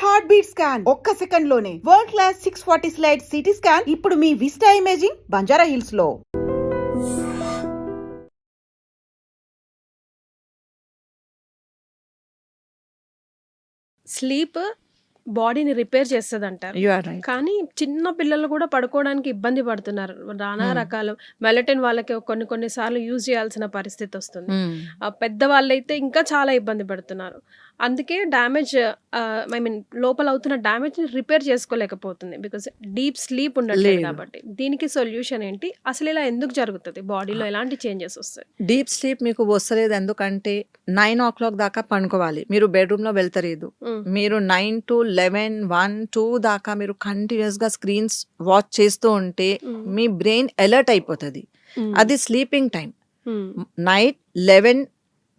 Heart beat scan ఒక్క second లోనే world class 640 slide CT scan ఇప్పుడు మీ విస్టా ఇమేజింగ్ బంజారా హిల్స్ లో. స్లీప్ బాడీని రిపేర్ చేస్తుంది అంటారు, కానీ చిన్న పిల్లలు కూడా పడుకోవడానికి ఇబ్బంది పడుతున్నారు. నానా రకాల మెలటైన్ వాళ్ళకి కొన్నిసార్లు యూజ్ చేయాల్సిన పరిస్థితి వస్తుంది. పెద్ద వాళ్ళైతే ఇంకా చాలా ఇబ్బంది పడుతున్నారు. అందుకే డ్యామేజ్ లోపల అవుతున్న డ్యామేజ్ ని రిపేర్ చేసుకోలేకపోతుంది, బికాస్ డీప్ స్లీప్ ఉండట్లేదు. కాబట్టి దీనికి సొల్యూషన్ ఏంటి, అసలు ఇలా ఎందుకు జరుగుతుంది, బాడీలో ఎలాంటి చేంజెస్ వస్తాయి? డీప్ స్లీప్ మీకు వస్తలేదు ఎందుకంటే 9 o'clock దాకా పండుకోవాలి. మీరు బెడ్రూమ్ లో వెళ్తలేదు. మీరు 9 to 11, 1, 2 దాకా మీరు కంటిన్యూస్ గా స్క్రీన్స్ వాచ్ చేస్తూ ఉంటే మీ బ్రెయిన్ అలర్ట్ అయిపోతుంది. అది sleeping time. Night 11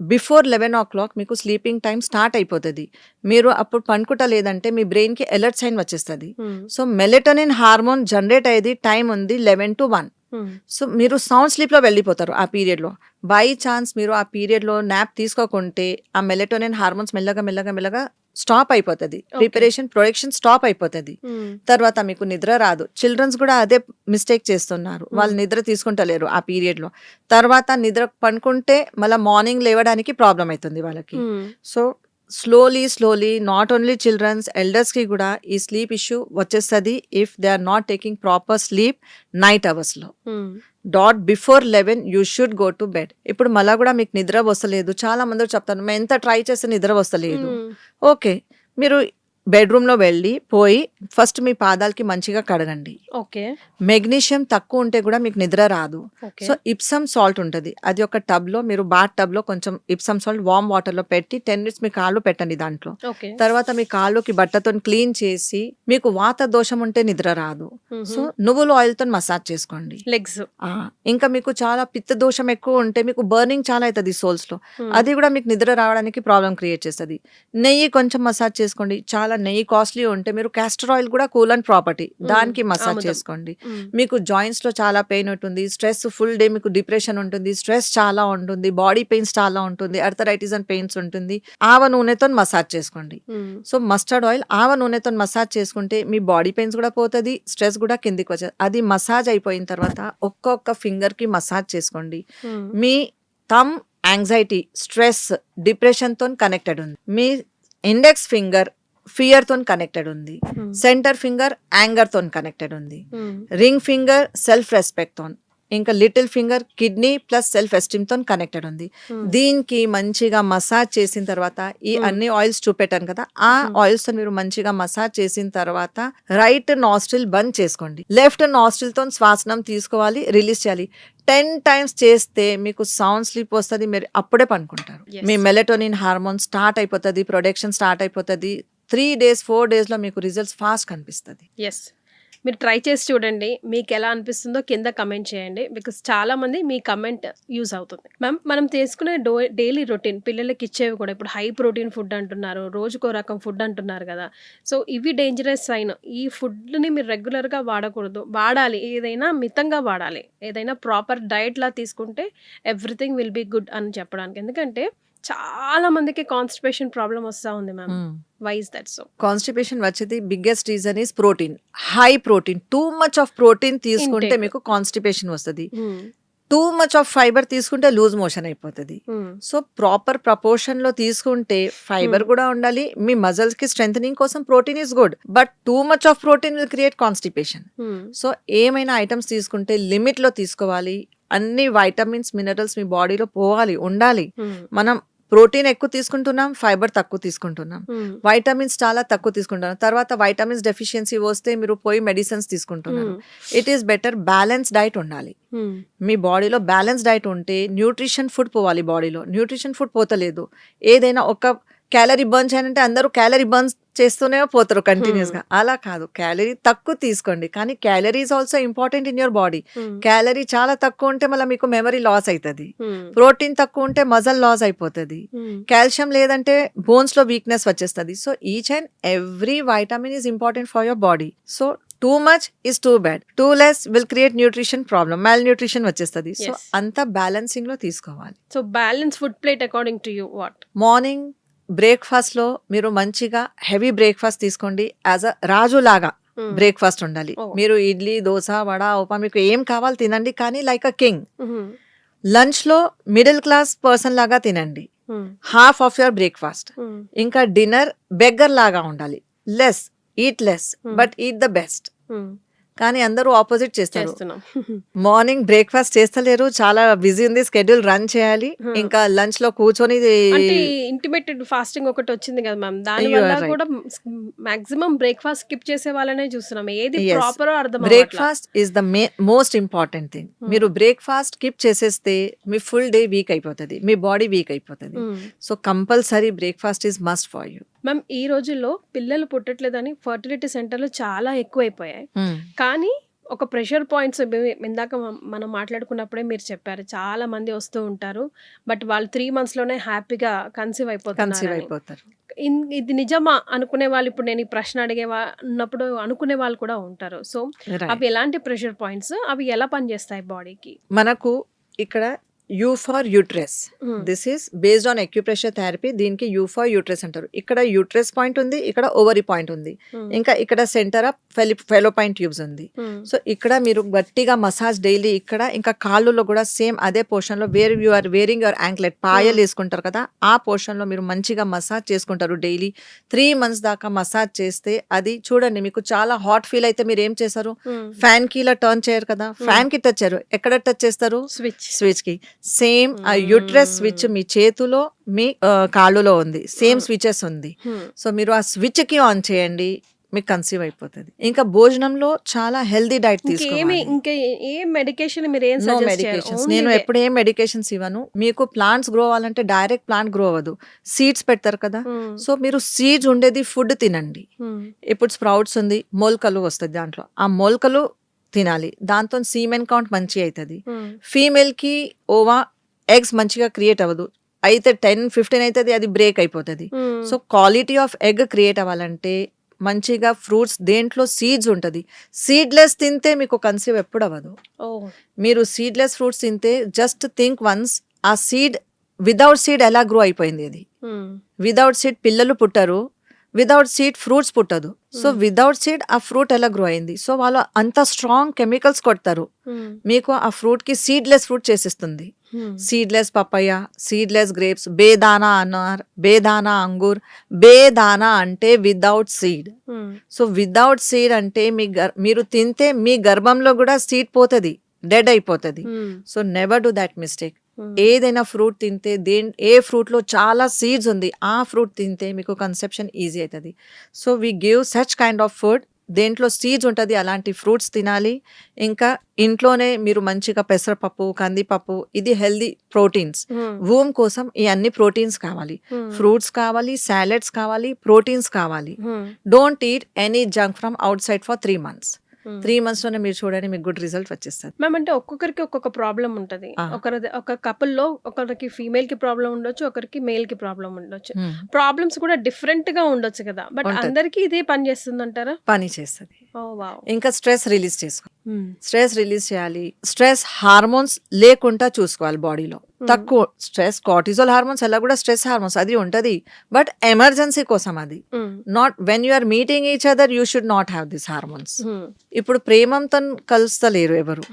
before 11 o'clock మీకు స్లీపింగ్ టైం స్టార్ట్ అయిపోతుంది. మీరు అప్పుడు పండుకుంటలేదంటే మీ బ్రెయిన్ కి అలర్ట్ సైన్ వచ్చేస్తుంది. సో మెలటోనిన్ హార్మోన్ జనరేట్ అయ్యేది టైం ఉంది 11 to 1. సో మీరు సౌండ్ స్లీప్ లో వెళ్ళిపోతారు ఆ పీరియడ్ లో. బై ఛాన్స్ మీరు ఆ పీరియడ్ లో నాప్ తీసుకోకుంటే ఆ మెలటోనిన్ హార్మోన్స్ మెల్లగా స్టాప్ అయిపోతుంది. ప్రిపరేషన్ ప్రొడక్షన్ స్టాప్ అయిపోతుంది. తర్వాత మీకు నిద్ర రాదు. చిల్డ్రన్స్ కూడా అదే మిస్టేక్ చేస్తున్నారు. వాళ్ళు నిద్ర తీసుకుంటలేరు ఆ పీరియడ్ లో. తర్వాత నిద్ర పనుకుంటే మళ్ళీ మార్నింగ్ లేవడానికి ప్రాబ్లం అవుతుంది వాళ్ళకి. So slowly not only childrens, elders కి కూడా ఈ స్లీప్ ఇష్యూ వచ్చేస్తుంది if they are not taking proper sleep night hours లో. Before 11 you should go to bed. ఇప్పుడు మళ్ళా కూడా మీకు నిద్ర వస్తలేదు, చాలా మంది చెప్తాను మేము ఎంత ట్రై చేస్తే నిద్ర వస్తలేదు. ఓకే, మీరు బెడ్రూమ్ లో పోయి ఫస్ట్ మీ పాదాలకి మంచిగా కడగండి. మెగ్నీషియం తక్కువ ఉంటే కూడా మీకు నిద్ర రాదు. సో ఇప్సమ్ సాల్ట్ ఉంటుంది, అది ఒక టబ్ లో మీరు బాత్ టబ్ లో కొంచెం ఇప్సమ్ సాల్ట్ వామ్ వాటర్ లో పెట్టి 10 minutes మీ కాళ్ళు పెట్టండి దాంట్లో. తర్వాత మీ కాళ్ళకి బట్టతో క్లీన్ చేసి, మీకు వాత దోషం ఉంటే నిద్ర రాదు. సో నువ్వుల ఆయిల్ తో మసాజ్ చేసుకోండి లెగ్స్. ఇంకా మీకు చాలా పిత్త దోషం ఎక్కువ ఉంటే మీకు బర్నింగ్ చాలా అవుతుంది సోల్స్ లో, అది కూడా మీకు నిద్ర రావడానికి ప్రాబ్లం క్రియేట్ చేస్తుంది. నెయ్యి కొంచెం మసాజ్ చేసుకోండి. చాలా నెయ్యి కాస్ట్లీ ఉంటే మీరు క్యాస్టర్ ఆయిల్ కూడా కూల్ అండ్ ప్రాపర్టీ, దానికి మసాజ్ చేసుకోండి. మీకు జాయింట్స్ లో చాలా పెయిన్ ఉంటుంది, స్ట్రెస్ ఫుల్ డే మీకు డిప్రెషన్ ఉంటుంది, స్ట్రెస్ చాలా ఉంటుంది, బాడీ పెయిన్స్ చాలా ఉంటుంది, అర్థరైటిస్ అండ్ పెయిన్స్ ఉంటుంది, ఆవ నూనెతో మసాజ్ చేసుకోండి. సో మస్టర్డ్ ఆయిల్ ఆవ నూనెతో మసాజ్ చేసుకుంటే మీ బాడీ పెయిన్స్ కూడా పోతుంది, స్ట్రెస్ కూడా కిందికి వచ్చేది. అది మసాజ్ అయిపోయిన తర్వాత ఒక్కొక్క ఫింగర్ కి మసాజ్ చేసుకోండి. మీ థమ్ యాంగ్జైటీ, స్ట్రెస్, డిప్రెషన్ తో కనెక్టెడ్ ఉంది. మీ ఇండెక్స్ ఫింగర్ ఫియర్ తో కనెక్టెడ్ ఉంది. సెంటర్ ఫింగర్ యాంగర్ తో కనెక్టెడ్ ఉంది. రింగ్ ఫింగర్ సెల్ఫ్ రెస్పెక్ట్ తో, ఇంకా little finger kidney plus self esteem తో కనెక్టెడ్ ఉంది. దీనికి మంచిగా మసాజ్ చేసిన తర్వాత ఈ అన్ని ఆయిల్స్ చూపెట్టాను కదా, ఆ ఆయిల్స్ తో మీరు మంచిగా మసాజ్ చేసిన తర్వాత రైట్ నాస్ట్రిల్ బంద్ చేసుకోండి. లెఫ్ట్ నాస్ట్రిల్ తో శ్వాసనం తీసుకోవాలి, రిలీజ్ చేయాలి. 10 times చేస్తే మీకు సౌండ్ స్లీప్ వస్తుంది. మీరు అప్పుడే పనుకుంటారు. మీ మెలటోనిన్ హార్మోన్ స్టార్ట్ అయిపోతుంది, ప్రొడక్షన్ స్టార్ట్ అయిపోతుంది. 3 days 4 days లో మీకు రిజల్ట్స్ ఫాస్ట్ కనిపిస్తుంది. మీరు ట్రై చేసి చూడండి, మీకు ఎలా అనిపిస్తుందో కింద కమెంట్ చేయండి, బికాస్ చాలా మంది మీ కమెంట్ యూజ్ అవుతుంది. మ్యామ్, మనం తీసుకునే డైలీ రొటీన్ పిల్లలకి ఇచ్చేవి కూడా ఇప్పుడు హై ప్రోటీన్ ఫుడ్ అంటున్నారు, రోజుకో రకం ఫుడ్ అంటున్నారు కదా. సో ఇవి డేంజరస్ సైన్. ఈ ఫుడ్ని మీరు రెగ్యులర్గా వాడకూడదు, వాడాలి, ఏదైనా మితంగా వాడాలి, ఏదైనా ప్రాపర్ డైట్ లా తీసుకుంటే ఎవ్రీథింగ్ విల్ బీ గుడ్ అని చెప్పడానికి. ఎందుకంటే చాలా మందికి కాన్స్టిపేషన్ ప్రాబ్లం వస్తూ ఉంది ma'am. Why is that so? Constipation వచ్చేది biggest reason is protein. High protein, too much of protein తీసుకుంటే మీకు కాన్స్టిపేషన్ వస్తుంది. టూ మచ్ ఆఫ్ ఫైబర్ తీసుకుంటే లూజ్ మోషన్ అయిపోతుంది. సో ప్రాపర్ ప్రపోర్షన్ లో తీసుకుంటే ఫైబర్ కూడా ఉండాలి. మీ మజిల్స్ కి స్ట్రెంథనింగ్ కోసం protein is good, but too much of protein will create constipation. So ఏమైనా ఐటమ్స్ తీసుకుంటే లిమిట్ లో తీసుకోవాలి. అన్ని వైటమిన్స్, మినరల్స్ మీ బాడీలో పోవాలి, ఉండాలి. మనం ప్రోటీన్ ఎక్కువ తీసుకుంటున్నాం, ఫైబర్ తక్కువ తీసుకుంటున్నాం, వైటమిన్స్ చాలా తక్కువ తీసుకుంటున్నాం. తర్వాత వైటమిన్స్ డెఫిషియన్సీ వస్తే మీరు పోయి మెడిసిన్స్ తీసుకుంటున్నారు. It is better balance diet ఉండాలి. మీ బాడీలో బ్యాలెన్స్ డైట్ ఉంటే న్యూట్రిషన్ ఫుడ్ పోవాలి. బాడీలో న్యూట్రిషన్ ఫుడ్ పోతలేదు. ఏదైనా ఒక క్యాలరీ బర్న్ చేయాలంటే అందరూ క్యాలరీ బర్న్ చేస్తూనే పోతారు కంటిన్యూస్ గా. అలా కాదు, క్యాలరీ తక్కువ తీసుకోండి, కానీ calories also important in your body. Calorie చాలా తక్కువ ఉంటే మళ్ళీ మీకు మెమరీ లాస్ అవుతుంది, ప్రోటీన్ తక్కువ ఉంటే మజల్ లాస్ అయిపోతుంది, కాల్షియం లేదంటే బోన్స్ లో వీక్నెస్ వచ్చేస్తుంది. So each and every vitamin is important for your body. So too much is too bad, two less will create nutrition problem, mall nutrition వచ్చేస్తుంది. So అంతా balancing లో తీసుకోవాలి. So balance food plate according to you what? Morning breakfast లో మీరు మంచిగా heavy breakfast తీసుకోండి. As a రాజు లాగా breakfast ఉండాలి. Oh. మీరు ఇడ్లీ, దోశ, వడ, ఉప్మా మీకు ఏం కావాలి తినండి, కానీ లైక్ అ కింగ్. లంచ్ లో మిడిల్ క్లాస్ పర్సన్ లాగా తినండి, హాఫ్ ఆఫ్ యువర్ బ్రేక్ఫాస్ట్. ఇంకా డిన్నర్ బెగ్గర్ లాగా ఉండాలి, less, eat less but eat the best. కానీ అందరూ ఆపోజిట్ చేస్తారు. చేస్తున్నాం. మార్నింగ్ బ్రేక్ఫాస్ట్ చేస్తలేరు, చాలా బిజీ ఉంది, స్కెడ్యూల్ రన్ చేయాలి, ఇంకా లంచ్ లో కూర్చొని అంటే ఇంటిమేటెడ్ ఫాస్టింగ్ ఒకటి వచ్చింది కదా మ్యామ్, దాని You are వల్ల right. కూడా మాక్సిమం బ్రేక్ఫాస్ట్ స్కిప్ చేసే వాళ్ళనే చూస్తున్నాం. ఏది Yes. ప్రాపర్ అర్థం breakfast is the most important thing. మీరు బ్రేక్ఫాస్ట్ స్కిప్ చేసేస్తే మీ ఫుల్ డే వీక్ అయిపోతుంది, మీ బాడీ వీక్ అయిపోతుంది. So compulsory breakfast is must for you. Ma'am ఈ రోజుల్లో పిల్లలు పుట్టట్లేదని ఫర్టిలిటీ సెంటర్లు చాలా ఎక్కువైపోయాయి. కానీ ఒక ప్రెషర్ పాయింట్స్ ఇందాక మనం మాట్లాడుకున్నప్పుడే మీరు చెప్పారు, చాలా మంది వస్తూ ఉంటారు, బట్ వాళ్ళు 3 months లోనే హ్యాపీగా కన్సీవ్ కన్సీవ్ అయిపోతున్నారు. అయిపోతారు. ఇది నిజమా అనుకునే వాళ్ళు, ఇప్పుడు నేను ఈ ప్రశ్న అన్నప్పుడు అనుకునే వాళ్ళు కూడా ఉంటారు. So Right. అవి ఎలాంటి ప్రెషర్ పాయింట్స్, అవి ఎలా పనిచేస్తాయి బాడీకి? మనకు ఇక్కడ U for uterus, this is based on acupressure therapy. దీనికి యూ ఫర్ యూట్రెస్ అంటారు. ఇక్కడ యూట్రెస్ పాయింట్ ఉంది, ఇక్కడ ఓవరీ పాయింట్ ఉంది, ఇంకా ఇక్కడ సెంటర్ ఆఫ్ ఫెలోపైన్ ట్యూబ్స్ ఉంది. సో ఇక్కడ మీరు గట్టిగా మసాజ్ డైలీ ఇక్కడ, ఇంకా కాళ్ళలో కూడా సేమ్ అదే పోర్షన్ లో where you are wearing your anklet, పాయలు వేసుకుంటారు కదా, ఆ పోర్షన్ లో మీరు మంచిగా మసాజ్ చేసుకుంటారు డైలీ. 3 months దాకా మసాజ్ చేస్తే అది చూడండి, మీకు చాలా హాట్ ఫీల్ అయితే మీరు ఏం చేస్తారు, ఫ్యాన్ కి ఇలా టర్న్ చేయరు కదా, ఫ్యాన్ కి టచ్ చేయరు, ఎక్కడ టచ్ చేస్తారు, స్విచ్ కి. సేమ్ ఆ యూట్రస్ స్విచ్ మీ చేతిలో, మీ కాళ్ళులో ఉంది, సేమ్ స్విచెస్ ఉంది. సో మీరు ఆ స్విచ్ కి ఆన్ చేయండి, మీకు కన్సీవ్ అయిపోతుంది. ఇంకా భోజనంలో చాలా హెల్దీ డైట్ తీసుకోవాలి. ఇంకా ఏ మెడికేషన్ మీరు ఏం నో సజెస్ట్ మెడికేషన్స్. నేను ఎప్పుడు ఏం మెడికేషన్స్ ఇవ్వను. మీకు ప్లాంట్స్ గ్రో అవ్వాలంటే డైరెక్ట్ ప్లాంట్ గ్రో అవ్వదు, సీడ్స్ పెడతారు కదా. సో మీరు సీడ్స్ ఉండేది ఫుడ్ తినండి. ఇప్పుడు స్ప్రౌట్స్ ఉంది, మొలకలు వస్తుంది దాంట్లో, ఆ మొలకలు తినాలి. దాంతో సీమెన్ కౌంట్ మంచి అవుతుంది. ఫీమేల్ కి ఓవా ఎగ్స్ మంచిగా క్రియేట్ అవ్వదు, అయితే 10-15 అవుతుంది, అది బ్రేక్ అయిపోతుంది. So quality of egg create అవ్వాలంటే మంచిగా ఫ్రూట్స్, దేంట్లో సీడ్స్ ఉంటుంది. సీడ్లెస్ తింటే మీకు కన్సీవ్ ఎప్పుడు అవ్వదు. మీరు సీడ్లెస్ ఫ్రూట్స్ తింటే జస్ట్ థింక్ వన్స్, ఆ సీడ్ వితౌట్ సీడ్ ఎలా గ్రో అయిపోయింది. అది వితౌట్ సీడ్ పిల్లలు పుట్టరు, వితౌట్ సీడ్ ఫ్రూట్స్ పుట్టదు. సో వితౌట్ సీడ్ ఆ ఫ్రూట్ ఎలా గ్రో అయింది. సో వాళ్ళు అంత స్ట్రాంగ్ కెమికల్స్ కొడతారు, మీకు ఆ ఫ్రూట్ కి సీడ్లెస్ ఫ్రూట్ చేసిస్తుంది. సీడ్లెస్ పపయ్య, సీడ్లెస్ గ్రేప్స్, బేదానా అనార్, బేదానా అంగూర్. బేదానా అంటే without seed. So without seed అంటే మీరు తింటే మీ గర్భంలో కూడా సీడ్ పోతుంది, డెడ్ అయిపోతుంది. So never do that mistake. ఏదైనా ఫ్రూట్ తింటే, ఏ ఫ్రూట్ లో చాలా సీడ్స్ ఉంది ఆ ఫ్రూట్ తింటే మీకు కన్సెప్షన్ ఈజీ అవుతుంది. So we give such kind of food, దేంట్లో సీడ్స్ ఉంటుంది అలాంటి ఫ్రూట్స్ తినాలి. ఇంకా ఇంట్లోనే మీరు మంచిగా పెసరపప్పు, కందిపప్పు, ఇది హెల్దీ ప్రోటీన్స్. వూమ్ కోసం ఈ అన్ని ప్రోటీన్స్ కావాలి, ఫ్రూట్స్ కావాలి, సాలెడ్స్ కావాలి, ప్రోటీన్స్ కావాలి. Don't eat any junk from out side for 3 months. 3 months లోనే మీరు చూడండి, మీకు గుడ్ రిజల్ట్ వచ్చేస్తుంది. మ్యామ్ అంటే ఒక్కొక్కరికి ఒక్కొక్క ప్రాబ్లం ఉంటుంది. ఒక కపుల్ లో ఒకరికి ఫీమేల్ కి ప్రాబ్లం ఉండొచ్చు, ఒకరికి మేల్ కి ప్రాబ్లం ఉండొచ్చు. ప్రాబ్లమ్స్ కూడా డిఫరెంట్ గా ఉండొచ్చు కదా, బట్ అందరికి ఇదే పని చేస్తుంది అంటారా? పని చేస్తుంది. ఇంకా స్ట్రెస్ రిలీజ్ చేసుకో, స్ట్రెస్ రిలీజ్ చేయాలి. స్ట్రెస్ హార్మోన్స్ లేకుండా చూసుకోవాలి బాడీలో. తక్కువ స్ట్రెస్, కార్టిజోల్ హార్మోన్స్ అలా కూడా స్ట్రెస్ హార్మోన్స్ అది ఉంటది, బట్ ఎమర్జెన్సీ కోసం అది. Not when you are meeting each other you should not have this hormones. ఇప్పుడు ప్రేమంతో కలుస్తలేరు ఎవరు.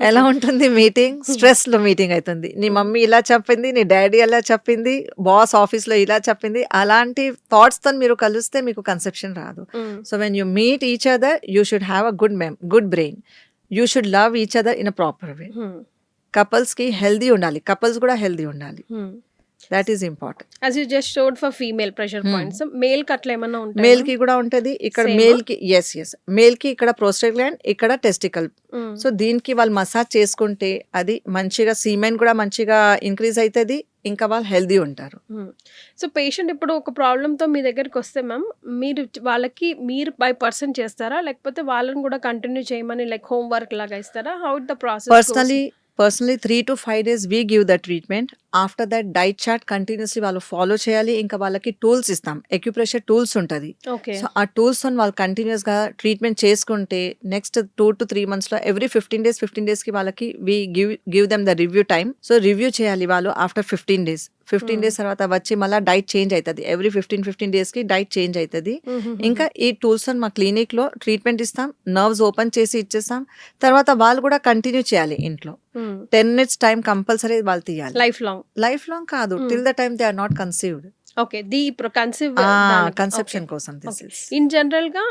ఎలా ఉంటుంది మీటింగ్, స్ట్రెస్ లో మీటింగ్ అవుతుంది. నీ మమ్మీ ఇలా చెప్పింది, నీ డాడీ అలా చెప్పింది, బాస్ ఆఫీస్ లో ఇలా చెప్పింది, అలాంటి థాట్స్ తో మీరు కలిస్తే మీకు కన్సెప్షన్ రాదు. So when you meet each other you should have a good brain. You should love each other in a proper way. Couples కి హెల్దీ ఉండాలి, కపుల్స్ కూడా హెల్దీ ఉండాలి. That is important. as you just showed for female pressure points, male కి అట్లా ఏమన్నా ఉంటాయా? Male కి కూడా ఉంటది. ఇక్కడ మేల్ కి ఎస్ మేల్ కి ఇక్కడ ప్రోస్టేట్ గ్లాండ్, ఇక్కడ టెస్టికల్. సో దీనికి వాళ్ళు మసాజ్ చేసుకుంటే అది మంచిగా సీమెన్ కూడా మంచిగా ఇంక్రీజ్ అవుతుంది, ఇంకా వాళ్ళు హెల్దీ ఉంటారు. సో పేషెంట్ ఇప్పుడు ఒక ప్రాబ్లంతో మీ దగ్గరికి వస్తే మ్యామ్, మీరు బై పర్సన్ చేస్తారా, లేకపోతే వాళ్ళని కూడా కంటిన్యూ చేయమని లైక్ హోంవర్క్ లాగా ఇస్తారా? How the process? Personally 3 to 5 days we give the treatment. After that diet chart continuously వాళ్ళు ఫాలో చేయాలి. ఇంకా వాళ్ళకి టూల్స్ ఇస్తాం, ఎక్యుప్రెషర్ టూల్స్ ఉంటుంది. ఓకే. సో ఆ టూల్స్తో వాళ్ళు కంటిన్యూస్గా ట్రీట్మెంట్ చేసుకుంటే నెక్స్ట్ 2 to 3 monthsలో ఎవ్రీ 15 డేస్కి వాళ్ళకి we give them the review time. So review చేయాలి వాళ్ళు ఆఫ్టర్ 15 days. 15 days తర్వాత వచ్చి మళ్ళీ డైట్ చేంజ్ అవుతుంది. ఎవ్రీ 15 డేస్కి డైట్ చేంజ్ అవుతుంది. ఇంకా ఈ టూల్స్ మా క్లినిక్లో ట్రీట్మెంట్ ఇస్తాం, నర్వ్స్ ఓపెన్ చేసి ఇచ్చేస్తాం. తర్వాత వాళ్ళు కూడా కంటిన్యూ చేయాలి ఇంట్లో. 10 minutes టైం కంపల్సరీ వాళ్ళు తీయాలి. లైఫ్ లాంగ్ కాదు, till the time they are not conceived. Okay. Conception కోసం ఇన్ జనరల్ గా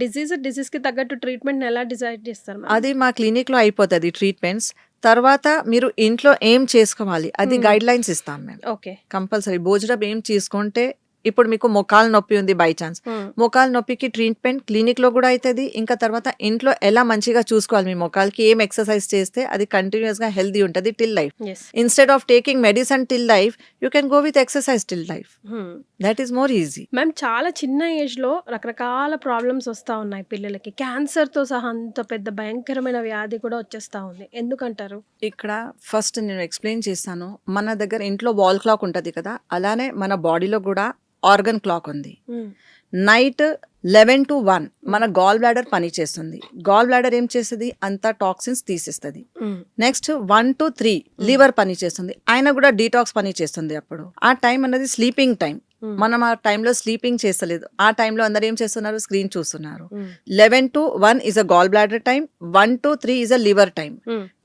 డిసీజ్ కి తగ్గట్టు ట్రీట్మెంట్ ఎలా డిసైడ్ చేస్తారు? అది మా క్లినిక్ లో అయిపోతుంది ట్రీట్మెంట్స్. తర్వాత మీరు ఇంట్లో ఏం చేసుకోవాలి అది గైడ్ లైన్స్ ఇస్తాం మేము. ఓకే. కంపల్సరీ భోజనం ఏం చేసుకుంటే, ఇప్పుడు మీకు మొకాలు నొప్పి ఉంది బై ఛాన్స్, మొకాలు నొప్పికి ట్రీట్మెంట్ క్లినిక్ లో కూడా అవుతుంది. ఇంకా తర్వాత ఇంట్లో ఎలా మంచిగా చూసుకోవాలి, మీ మొకాలకి ఏం ఎక్సర్సైజ్ చేస్తే అది కంటిన్యూస్ గా హెల్దీ ఉంటుంది till life. Instead of taking medicine till life, you can go with exercise till life. That is more easy. Ma'am, చాలా చిన్న ఏజ్ లో రకరకాల ప్రాబ్లమ్స్ వస్తా ఉన్నాయి పిల్లలకి, క్యాన్సర్ తో సహా అంత పెద్ద భయంకరమైన వ్యాధి కూడా వచ్చేస్తా ఉంది. ఎందుకంటారు? ఇక్కడ ఫస్ట్ నేను ఎక్స్ప్లెయిన్ చేస్తాను. మన దగ్గర ఇంట్లో వాల్ క్లాక్ ఉంటది కదా, అలానే మన బాడీలో కూడా ఆర్గన్ క్లాక్ ఉంది. నైట్ 11 to 1 మన గాల్ బ్లాడర్ పని చేస్తుంది. గాల్ బ్లాడర్ ఏం చేస్తుంది, అంతా టాక్సిన్స్ తీసేస్తుంది. నెక్స్ట్ 1 to 3 లివర్ పని చేస్తుంది, ఆయన కూడా డీటాక్స్ పని చేస్తుంది. అప్పుడు ఆ టైం అన్నది స్లీపింగ్ టైం. మనం ఆ టైంలో స్లీపింగ్ చేస్తలేదు, ఆ టైంలో అందరు ఏం చేస్తున్నారు, స్క్రీన్ చూస్తున్నారు. 11 to 1 is a gall bladder time, 1 to 3 is a liver time,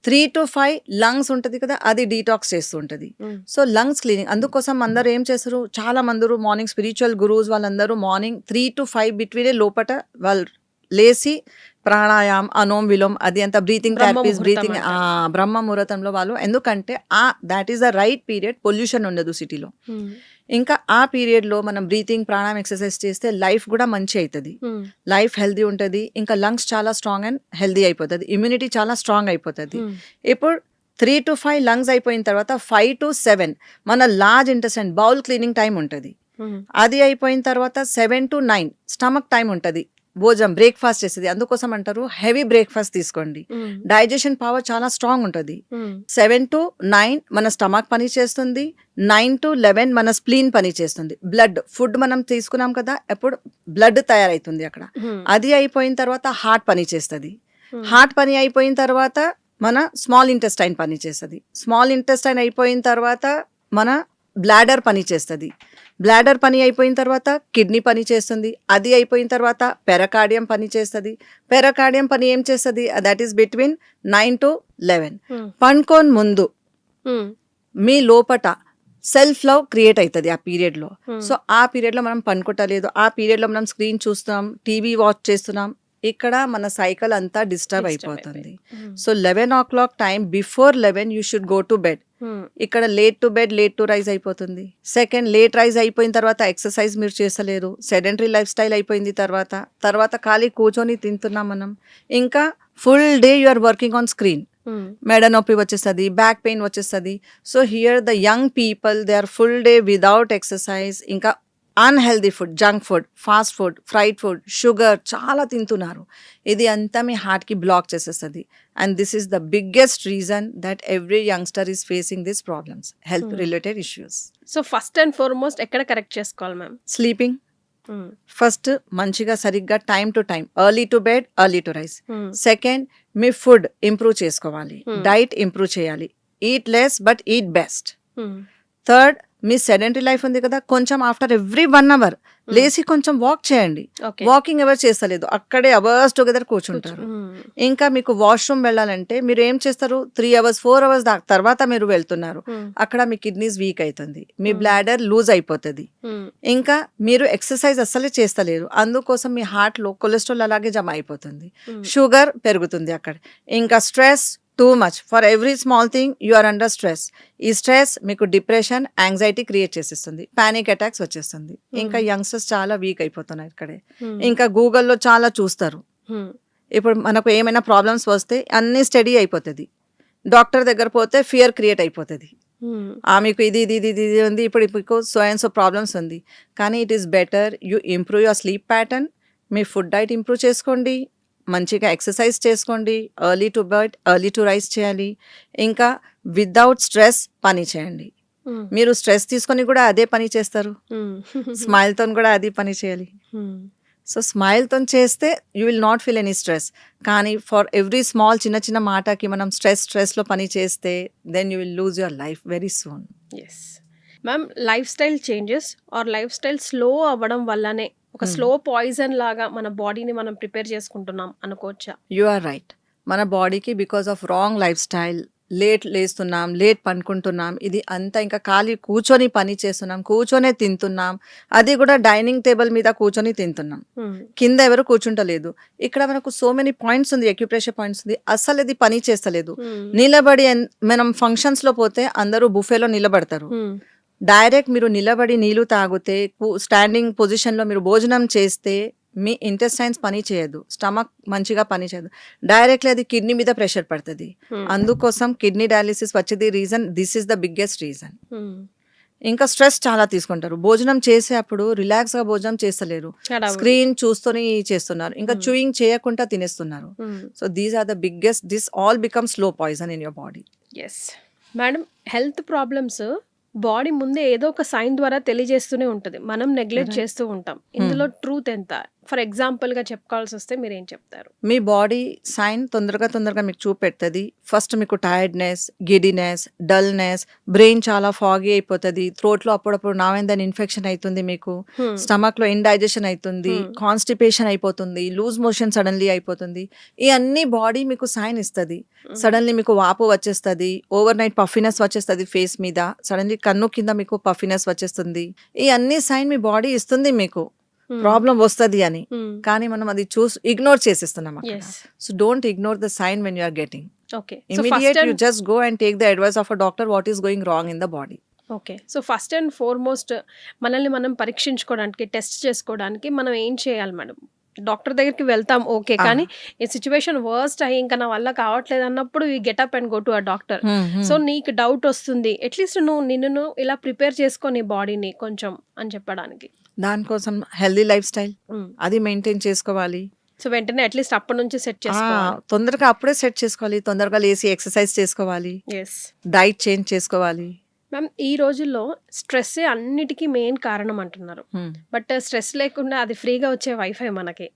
3 to 5 lungs ఉంటది కదా, అది డీటాక్స్ చేస్తూ ఉంటది. సో లంగ్స్ క్లీనింగ్ అందుకోసం అందరూ ఏం చేస్తారు, చాలా మంది మార్నింగ్ స్పిరిచువల్ గురూస్ వాళ్ళందరూ మార్నింగ్ 3 to 5 బిట్వీనే లోపట వాళ్ళు లేచి ప్రాణాయామం, అనోం విలోమ్, అది అంత బ్రీతింగ్ థెరపీస్, బ్రీతింగ్ బ్రహ్మ ముహూర్తంలో వాళ్ళు, ఎందుకంటే that is the right period, pollution ఉండదు సిటీలో. ఇంకా ఆ పీరియడ్ లో మనం బ్రీతింగ్ ప్రాణాయామం ఎక్సర్సైజ్ చేస్తే లైఫ్ కూడా మంచి అవుతుంది, లైఫ్ హెల్దీ ఉంటుంది. ఇంకా లంగ్స్ చాలా స్ట్రాంగ్ అండ్ హెల్దీ అయిపోతుంది, ఇమ్యూనిటీ చాలా స్ట్రాంగ్ అయిపోతుంది. ఇప్పుడు 3 to 5 లంగ్స్ అయిపోయిన తర్వాత 5 to 7 మన large intestine bowl cleaning time ఉంటుంది. అది అయిపోయిన తర్వాత 7 to 9 స్టమక్ టైం ఉంటుంది, భోజనం బ్రేక్ఫాస్ట్ చేసేది. అందుకోసం అంటారు హెవీ బ్రేక్ఫాస్ట్ తీసుకోండి, డైజెషన్ పవర్ చాలా స్ట్రాంగ్ ఉంటుంది. 7 to 9 మన స్టమక్ పని చేస్తుంది, 9 to 11 మన స్ప్లీన్ పని చేస్తుంది. బ్లడ్ ఫుడ్ మనం తీసుకున్నాం కదా, ఎప్పుడు బ్లడ్ తయారైతుంది అక్కడ. అది అయిపోయిన తర్వాత హార్ట్ పని చేస్తుంది. హార్ట్ పని అయిపోయిన తర్వాత మన స్మాల్ ఇంటెస్టైన్ పని చేస్తుంది. స్మాల్ ఇంటెస్టైన్ అయిపోయిన తర్వాత మన బ్లాడర్ పని చేస్తుంది. బ్లాడర్ పని అయిపోయిన తర్వాత కిడ్నీ పని చేస్తుంది. అది అయిపోయిన తర్వాత పెరకార్డియం పని చేస్తుంది. పెరకార్డియం పని ఏం చేస్తుంది, దట్ ఈస్ బిట్వీన్ 9 to 11. పండుకోని ముందు మీ లోపట సెల్ఫ్ లవ్ క్రియేట్ అవుతుంది ఆ పీరియడ్ లో. సో ఆ పీరియడ్ లో మనం పండుకోవట్లేదు, ఆ పీరియడ్ లో మనం స్క్రీన్ చూస్తున్నాం, టీవీ వాచ్ చేస్తున్నాం, ఇక్కడ మన సైకిల్ అంతా డిస్టర్బ్ అయిపోతుంది. So 11 o'clock time, before 11 you should go to bed. ఇక్కడ late to bed, late to rise అయిపోతుంది. సెకండ్, లేట్ రైజ్ అయిపోయిన తర్వాత ఎక్సర్సైజ్ మీరు చేస్తలేరు, సెడెంటరీ లైఫ్ స్టైల్ అయిపోయింది. తర్వాత ఖాళీ కూర్చొని తింటున్నాం మనం. ఇంకా full day you are working on screen, మెడ నొప్పి వచ్చేస్తుంది, బ్యాక్ పెయిన్ వచ్చేస్తుంది. So here the young people they are full day without exercise, ఇంకా unhealthy food, junk food, fast food, fried food, sugar చాలా తింటున్నారు. ఇది అంతా మీ హార్ట్కి బ్లాక్ చేసేస్తుంది. And this is the biggest reason that every youngster is facing this problems, health related issues. So first and foremost ఎక్కడ correct చేసుకోవాలి ma'am? Sleeping first, మంచిగా సరిగ్గా time to time, early to bed, early to rice. Second, me food improve చేసుకోవాలి, diet improve చేయాలి, eat less but eat best. Third, me sedentary life ఉంది కదా, కొంచెం after every 1 hour లేచి కొంచెం వాక్ చేయండి. వాకింగ్ ఎవరు చేస్తలేదు, అక్కడే అవర్స్ టుగెదర్ కూర్చుంటారు. ఇంకా మీకు వాష్రూమ్ వెళ్ళాలంటే మీరు ఏం చేస్తారు, 3 hours 4 hours తర్వాత మీరు వెళ్తున్నారు, అక్కడ మీ కిడ్నీస్ వీక్ అవుతుంది, మీ బ్లాడర్ లూజ్ అయిపోతుంది. ఇంకా మీరు ఎక్సర్సైజ్ అస్సలే చేస్తలేరు, అందుకోసం మీ హార్ట్ లో కొలెస్ట్రాల్ అలాగే జమ అయిపోతుంది, షుగర్ పెరుగుతుంది అక్కడ. ఇంకా stress too much, for every small thing you are under stress. ఈ స్ట్రెస్ మీకు డిప్రెషన్, యాంగ్జైటీ క్రియేట్ చేసేస్తుంది, పానిక్ అటాక్స్ వచ్చేస్తుంది. ఇంకా యంగ్స్టర్స్ చాలా వీక్ అయిపోతున్నారు ఇక్కడే. ఇంకా గూగుల్లో చాలా చూస్తారు, ఇప్పుడు మనకు ఏమైనా ప్రాబ్లమ్స్ వస్తే అన్ని స్టడీ అయిపోతుంది, డాక్టర్ దగ్గర పోతే ఫియర్ క్రియేట్ అయిపోతుంది. మీకు ఇది ఇది ఇది ఇది ఉంది, ఇప్పుడు మీకు సో అండ్ సో ప్రాబ్లమ్స్ ఉంది. కానీ it is better you improve your sleep pattern, me food diet improve చేసుకోండి, మంచిగా ఎక్సర్సైజ్ చేసుకోండి, early to bed, early to rice చేయాలి, ఇంకా వితౌట్ స్ట్రెస్ పని చేయండి. మీరు స్ట్రెస్ తీసుకొని కూడా అదే పని చేస్తారు. స్మైల్తో కూడా అది పని చేయాలి. సో స్మైల్తో చేస్తే you will not feel any stress. కానీ ఫర్ ఎవ్రీ స్మాల్ చిన్న చిన్న మాటకి మనం స్ట్రెస్లో పని చేస్తే then you will lose your life very soon. Yes ma'am, life style changes or life style slow అవ్వడం వల్లనే ఒక స్లో పాయిజన్ లాగా మన బాడీని మనం ప్రిపేర్ చేసుకుంటున్నాం అనుకోవచ్చా? You are right. మన బాడీకి because of wrong lifestyle late లేస్తున్నాం, లేట్ పనుకుంటున్నాం, ఇది అంతా ఇంకా ఖాళీ కూర్చొని పని చేస్తున్నాం, కూర్చొనే తింటున్నాం, అది కూడా డైనింగ్ టేబుల్ మీద కూర్చొని తింటున్నాం, కింద ఎవరు కూర్చుంటలేదు. ఇక్కడ మనకు సో మెనీ పాయింట్స్ ఉంది, అక్యుప్రెషర్ పాయింట్స్ ఉంది, అసలు ఇది పని చేస్తలేదు. నిలబడి మనం ఫంక్షన్స్ లో పోతే అందరూ బుఫేలో నిలబడతారు. డైరెక్ట్ మీరు నిలబడి నీళ్లు తాగితే, స్టాండింగ్ పొజిషన్ లో మీరు భోజనం చేస్తే మీ ఇంటెస్టైన్స్ పని చేయదు, స్టమక్ మంచిగా పని చేయదు, డైరెక్ట్లీ అది కిడ్నీ మీద ప్రెషర్ పడుతుంది. అందుకోసం కిడ్నీ డయాలిసిస్ వచ్చేది reason, this is the biggest reason. ఇంకా స్ట్రెస్ చాలా తీసుకుంటారు. భోజనం చేసేటప్పుడు రిలాక్స్ గా భోజనం చేస్తలేరు, స్క్రీన్ చూస్తూనే చేస్తున్నారు, ఇంకా చూయింగ్ చేయకుండా తినేస్తున్నారు. So these are the biggest, this all become slow poison in your body. Yes madam, health problems body ముందే ఏదో ఒక సైన్ ద్వారా తెలియజేస్తూనే ఉంటుంది, మనం నెగ్లెక్ట్ చేస్తూ ఉంటాం. ఇందులో ట్రూత్ ఎంత? ఫర్ ఎగ్జాంపుల్ గా చెప్పుకోవాల్సి వస్తే మీరు ఏం చెప్తారు? మీ బాడీ సైన్ తొందరగా మీకు చూపెడుతుంది. ఫస్ట్ మీకు టైర్డ్నెస్, గిడినెస్, డల్నెస్, బ్రెయిన్ చాలా ఫాగీ అయిపోతుంది, థ్రోట్ లో అప్పుడప్పుడు నావేందని ఇన్ఫెక్షన్ అవుతుంది, మీకు స్టమక్ లో ఇండైజెషన్ అవుతుంది, కాన్స్టిపేషన్ అయిపోతుంది, లూజ్ మోషన్ సడన్లీ అయిపోతుంది. ఈ అన్ని బాడీ మీకు సైన్ ఇస్తుంది. సడన్లీ మీకు వాపు వచ్చేస్తుంది, ఓవర్ నైట్ పఫినెస్ వచ్చేస్తుంది ఫేస్ మీద, సడన్లీ కన్ను కింద మీకు పఫినెస్ వచ్చేస్తుంది. ఈ అన్ని సైన్ మీ బాడీ ఇస్తుంది మీకు ప్రాబ్లం వస్తుంది అని, కానీ మనం అది ఇగ్నోర్ చేసేస్తున్నాం. So don't ignore the sign when you are getting. Immediate you just go and take the advice of a doctor what is going wrong in the body. Okay, so first and foremost మనల్ని మనం పరీక్షించుకోవడానికి, test చేసుకోవడానికి మనం ఏం చేయాలి madam? Doctor దగ్గరికి వెళ్తాం okay, కానీ ఈ సిచ్యువేషన్ వర్స్ట్ అయ్యి ఇంకా నా వల్ల కావట్లేదు అన్నప్పుడు you get up and go to a doctor. So నీకు డౌట్ వస్తుంది, అట్లీస్ట్ నిన్ను ఇలా ప్రిపేర్ చేసుకో నీ బాడీని కొంచెం అని చెప్పడానికి. దానికోసం హెల్దీ లైఫ్ స్టైల్ అది మెయింటైన్ చేసుకోవాలి. సో వెంటనే అట్లీస్ట్ అప్పటి నుంచి సెట్ చేసుకోవాలి, తొందరగా అప్పుడే సెట్ చేసుకోవాలి, తొందరగా లేసి ఎక్సర్సైజ్ చేసుకోవాలి, డైట్ చేంజ్ చేసుకోవాలి. మ్యామ్, ఈ రోజుల్లో స్ట్రెస్ అన్నిటికీ మెయిన్ కారణం అంటున్నారు, బట్ స్ట్రెస్ లేకుండా అది ఫ్రీగా వచ్చే వైఫై మనకి.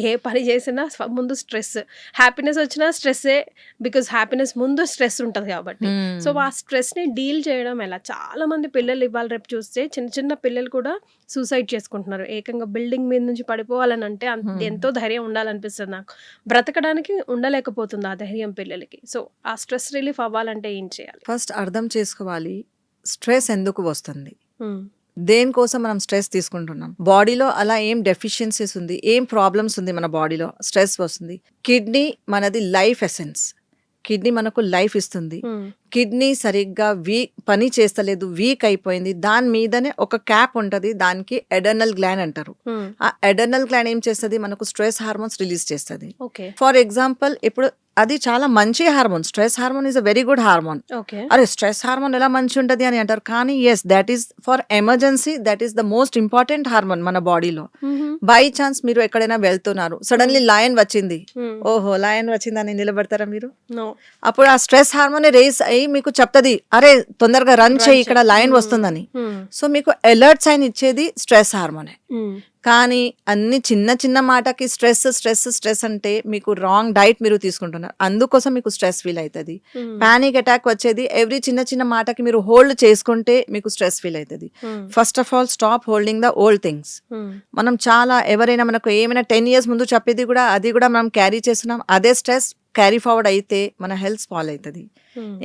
ఏ పని చేసినా ముందు స్ట్రెస్, హ్యాపీనెస్ వచ్చినా స్ట్రెస్సే, బికాజ్ హ్యాపీనెస్ ముందు స్ట్రెస్ ఉంటుంది కాబట్టి. సో ఆ స్ట్రెస్ని డీల్ చేయడం ఎలా? చాలా మంది పిల్లలు ఇవాళ రేపు చూస్తే చిన్న చిన్న పిల్లలు కూడా సూసైడ్ చేసుకుంటున్నారు. ఏకంగా బిల్డింగ్ మీద నుంచి పడిపోవాలని అంటే ఎంతో ధైర్యం ఉండాలనిపిస్తుంది నాకు, బ్రతకడానికి ఉండలేకపోతుంది ఆ ధైర్యం పిల్లలకి. సో ఆ స్ట్రెస్ రిలీఫ్ అవ్వాలంటే ఏం చేయాలి? ఫస్ట్ అర్థం చేసుకోవాలి స్ట్రెస్ ఎందుకు వస్తుంది, దేనికోసం మనం స్ట్రెస్ తీసుకుంటున్నాం, బాడీలో అలా ఏం డెఫిషియన్సీస్ ఉంది, ఏం ప్రాబ్లమ్స్ ఉంది మన బాడీలో స్ట్రెస్ వస్తుంది. కిడ్నీ మనది లైఫ్ ఎసెన్స్, కిడ్నీ మనకు లైఫ్ ఇస్తుంది. కిడ్నీ సరిగ్గా పని చేస్తలేదు, వీక్ అయిపోయింది, దాని మీదనే ఒక క్యాప్ ఉంటది, దానికి ఎడర్నల్ గ్లాండ్ అంటారు. ఆ ఎడర్నల్ గ్లాండ్ ఏం చేస్తుంది, మనకు స్ట్రెస్ హార్మోన్స్ రిలీజ్ చేస్తుంది. ఫర్ ఎగ్జాంపుల్ ఇప్పుడు అది చాలా మంచి hormone, stress hormone is a very good hormone. అరే స్ట్రెస్ హార్మోన్ ఎలా మంచి ఉంటది అని అంటారు, కానీ yes that is for emergency, that is the most important hormone మన బాడీలో. బై ఛాన్స్ మీరు ఎక్కడైనా వెళ్తున్నారు, సడన్లీ లయన్ వచ్చింది, ఓహో లయన్ వచ్చిందని నిలబడతారా మీరు? అప్పుడు ఆ స్ట్రెస్ హార్మోన్ రేస్ అయ్యి మీకు చెప్తుంది, అరే తొందరగా రన్ చేయి, ఇక్కడ లయన్ వస్తుందని. సో మీకు అలర్ట్ సైన్ ఇచ్చేది స్ట్రెస్ హార్మోనే. కానీ అన్ని చిన్న చిన్న మాటకి స్ట్రెస్ స్ట్రెస్ స్ట్రెస్ అంటే మీకు రాంగ్ డైట్ మీరు తీసుకుంటున్నారు, అందుకోసం మీకు స్ట్రెస్ ఫీల్ అవుతుంది. పానిక్ అటాక్ వచ్చేది ఎవ్రీ చిన్న చిన్న మాటకి మీరు హోల్డ్ చేసుకుంటే మీకు స్ట్రెస్ ఫీల్ అవుతుంది. First of all stop holding the old things. మనం చాలా ఎవరైనా మనకు ఏమైనా 10 years ముందు చెప్పేది కూడా అది కూడా మనం క్యారీ చేస్తున్నాం, అదే స్ట్రెస్ క్యారీ ఫార్వర్డ్ అయితే మన హెల్త్ స్పాల్ అవుతుంది.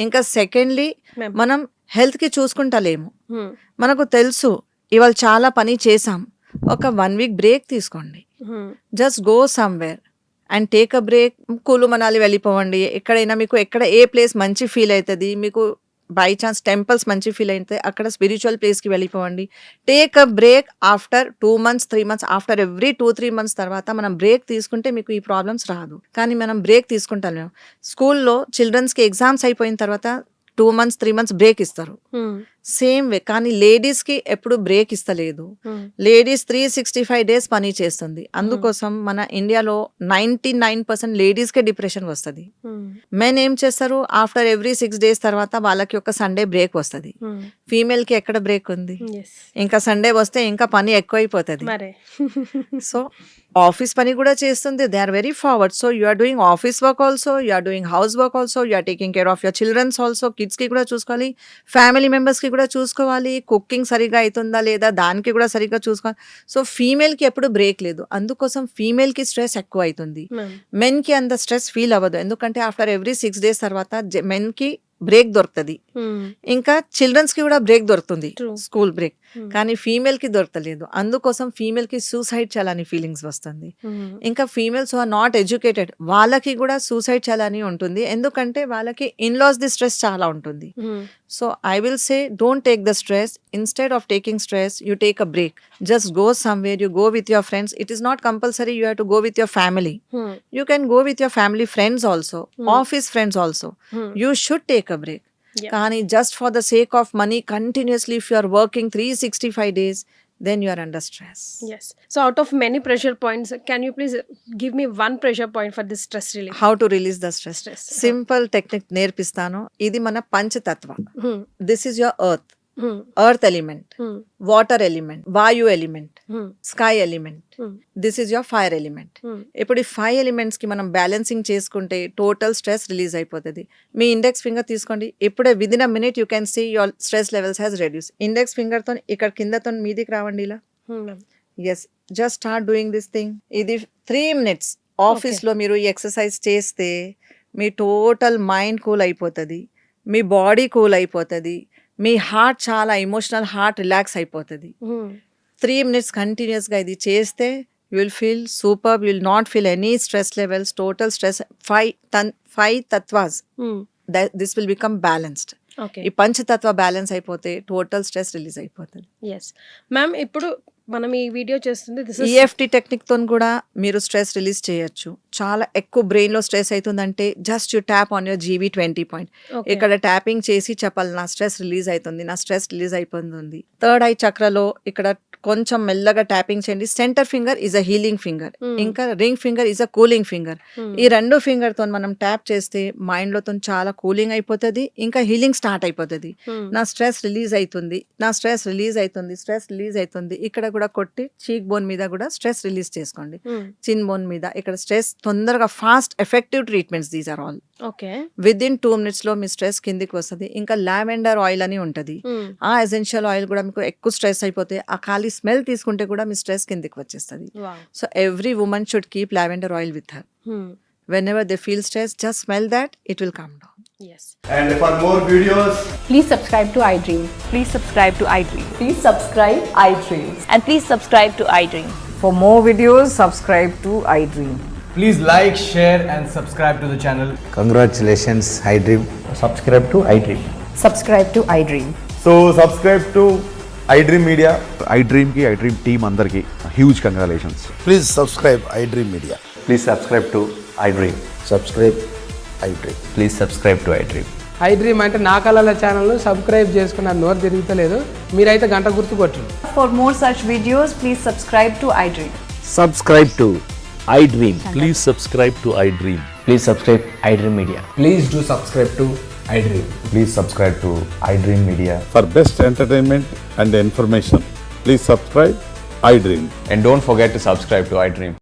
ఇంకా సెకండ్లీ మనం హెల్త్ కి చూసుకుంటలేము. మనకు తెలుసు ఇవాళ చాలా పని చేసాం, ఒక 1 week బ్రేక్ తీసుకోండి, just go somewhere and take a break. Kullu Manali వెళ్ళిపోవండి, ఎక్కడైనా మీకు ఏ ప్లేస్ మంచి ఫీల్ అవుతుంది, మీకు బై ఛాన్స్ టెంపుల్స్ మంచి ఫీల్ అయితే అక్కడ స్పిరిచువల్ ప్లేస్కి వెళ్ళిపోవండి. Take a break after 2 months 3 months, after every 2-3 months తర్వాత మనం బ్రేక్ తీసుకుంటే మీకు ఈ ప్రాబ్లమ్స్ రాదు. కానీ మనం బ్రేక్ తీసుకుంటాం. స్కూల్లో చిల్డ్రన్స్కి ఎగ్జామ్స్ అయిపోయిన తర్వాత 2 months 3 months బ్రేక్ ఇస్తారు. Same way. కానీ లేడీస్‌కి ఎప్పుడు బ్రేక్ ఇస్తలేదు. లేడీస్ 365 డేస్ పని చేస్తుంది. అందుకోసం మన ఇండియాలో 99% లేడీస్‌కే డిప్రెషన్ వస్తది. మెన్ ఏం చేస్తారు, ఆఫ్టర్ ఎవ్రీ 6 డేస్ తర్వాత వాళ్ళకి ఒక సండే బ్రేక్ వస్తది. ఫీమేల్‌కి ఎక్కడ బ్రేక్ ఉంది? ఇంకా సండే వస్తే ఇంకా పని ఎక్కువైపోతది. మరే సో ఆఫీస్ పని కూడా చేస్తుంది. They are very forward. So you are doing office work also, you are doing house work also, you are taking care of your childrens also. కిడ్స్కి కూడా చూసుకోవాలి, ఫ్యామిలీ మెంబర్స్కి కూడా చూసుకోవాలి, కుకింగ్ సరిగా అవుతుందా లేదా దానికి కూడా సరిగ్గా చూసుకోవాలి. సో ఫీమేల్కి ఎప్పుడు బ్రేక్ లేదు. అందుకోసం ఫీమేల్కి స్ట్రెస్ ఎక్కువ అవుతుంది. మెన్కి అంత స్ట్రెస్ ఫీల్ అవ్వదు. ఎందుకంటే ఆఫ్టర్ ఎవ్రీ 6 డేస్ తర్వాత మెన్కి బ్రేక్ దొరుకుతుంది. ఇంకా చిల్డ్రన్స్ కి కూడా బ్రేక్ దొరుకుతుంది, True. School break. కానీ ఫీమేల్ కి దొరకలేదు. అందుకోసం ఫీమేల్ కి సూసైడ్ చేయాలని ఫీలింగ్స్ వస్తుంది. ఇంకా ఫీమేల్స్ ఆర్ నాట్ ఎడ్యుకేటెడ్, వాళ్ళకి కూడా సూసైడ్ చేయాలని ఉంటుంది. ఎందుకంటే వాళ్ళకి ఇన్లాస్ ది స్ట్రెస్ చాలా ఉంటుంది. So I will say don't take the stress. Instead of taking stress you take a break. Just go somewhere, you go with your friends. It is not compulsory you have to go with your family. You can go with your family friends also, office friends also. You should take a break. Yeah. Kani just for the sake of money continuously, if you are working 365 days, then you are under stress. Yes. So out of many pressure points, can you please give me one pressure point for this stress relief? How to release the stress? Stress. Simple technique నేర్పిస్తాను. ఇది మన పంచతత్వ. Hmm. This is your earth. Hmm. Earth element, Hmm. water element, vayu element, Hmm. sky element. Hmm. This is your fire element. Hmm. ఇప్పుడు ఈ 5 elements కి మనం balancing చేసుకుంటే total stress release అయిపోతుంది. మీ index finger తీసుకోండి. ఇప్పుడే within a minute you can see your stress levels has reduce. Index finger తో ఇక్కడ కిందతో మీదికి రావండి ఇలా. Hmm, ma'am. Yes, just start doing this thing. ఇది 3 minutes ఆఫీస్ లో మీరు ఈ ఎక్సర్సైజ్ చేస్తే మీ టోటల్ మైండ్ కూల్ అయిపోతుంది, మీ బాడీ కూల్ అయిపోతుంది, మీ హార్ట్ చాలా ఎమోషనల్ హార్ట్ రిలాక్స్ అయిపోతుంది. Hmm. 3 minutes కంటిన్యూస్గా ఇది చేస్తే you will feel super. You will not feel any stress levels. Total stress 5 తత్వాస్ Hmm. This will become balanced. Okay. ఈ పంచతత్వ balance అయిపోతే total stress release అయిపోతుంది. Yes. Ma'am, ఇప్పుడు మనం ఈ వీడియో చేస్తుంది this is ఈఎఫ్టి టెక్నిక్ తో కూడా మీరు స్ట్రెస్ రిలీజ్ చేయొచ్చు. చాలా ఎక్కువ బ్రెయిన్ లో స్ట్రెస్ అవుతుందంటే just you tap on your GV20 point. Okay. ఇక్కడ ట్యాపింగ్ చేసి చెప్పాలి నా స్ట్రెస్ రిలీజ్ అవుతుంది, నా స్ట్రెస్ రిలీజ్ అయిపోతుంది. థర్డ్ ఐ చక్రలో ఇక్కడ కొంచెం మెల్లగా ట్యాపింగ్ చేయండి. Centre finger is a healing finger, ఇంకా ring finger is a cooling finger. ఈ 2 ఫింగర్ తో మనం ట్యాప్ చేస్తే మైండ్ లో చాలా కూలింగ్ అయిపోతుంది, ఇంకా హీలింగ్ స్టార్ట్ అయిపోతుంది. నా స్ట్రెస్ రిలీజ్ అవుతుంది, నా స్ట్రెస్ రిలీజ్ అవుతుంది, స్ట్రెస్ రిలీజ్ అవుతుంది. ఇక్కడ కూడా కొట్టి చీక్ బోన్ మీద కూడా స్ట్రెస్ రిలీజ్ చేసుకోండి. చిన్ బోన్ మీద ఇక్కడ స్ట్రెస్ తొందరగా fast effective treatments. These are all okay. Within 2 minutes లో మీ స్ట్రెస్ కిందికి వస్తుంది. ఇంకా లావెండర్ ఆయిల్ అని ఉంటుంది. ఆ ఎసెన్షియల్ ఆయిల్ కూడా మీకు ఎక్కువ స్ట్రెస్ అయిపోతే ఆ ఖాళీ స్మెల్ తీసుకుంటే కూడా మీ స్ట్రెస్ కిందికి వచ్చేస్తుంది. Wow. So every women should keep lavender oil with her. Hmm. Whenever they feel stress, just smell that, it will calm down. Yes. And for more videos, Please subscribe to iDream. Please subscribe to iDream. Please subscribe iDream. And please subscribe to iDream. For more videos, subscribe to iDream. please like, share and subscribe to the channel. Congratulations, iDream. Subscribe to iDream. Subscribe to iDream. So subscribe to iDream Media. iDream ki iDream team andarki huge congratulations. Please subscribe iDream Media. Please subscribe to iDream. Subscribe iDream. Please subscribe to iDream. iDream అంటే నా కళల ఛానల్ను subscribe చేసుకున్న నోరు తిరుగుతలేదు. మీరైతే గంట గుర్తు కొట్టండి. For more such videos, please subscribe to iDream. Subscribe to iDream. Please subscribe to iDream. Please subscribe iDream Media. Please do subscribe to iDream. Please subscribe to iDream Media. For best entertainment and information, please subscribe iDream. And don't forget to subscribe to iDream.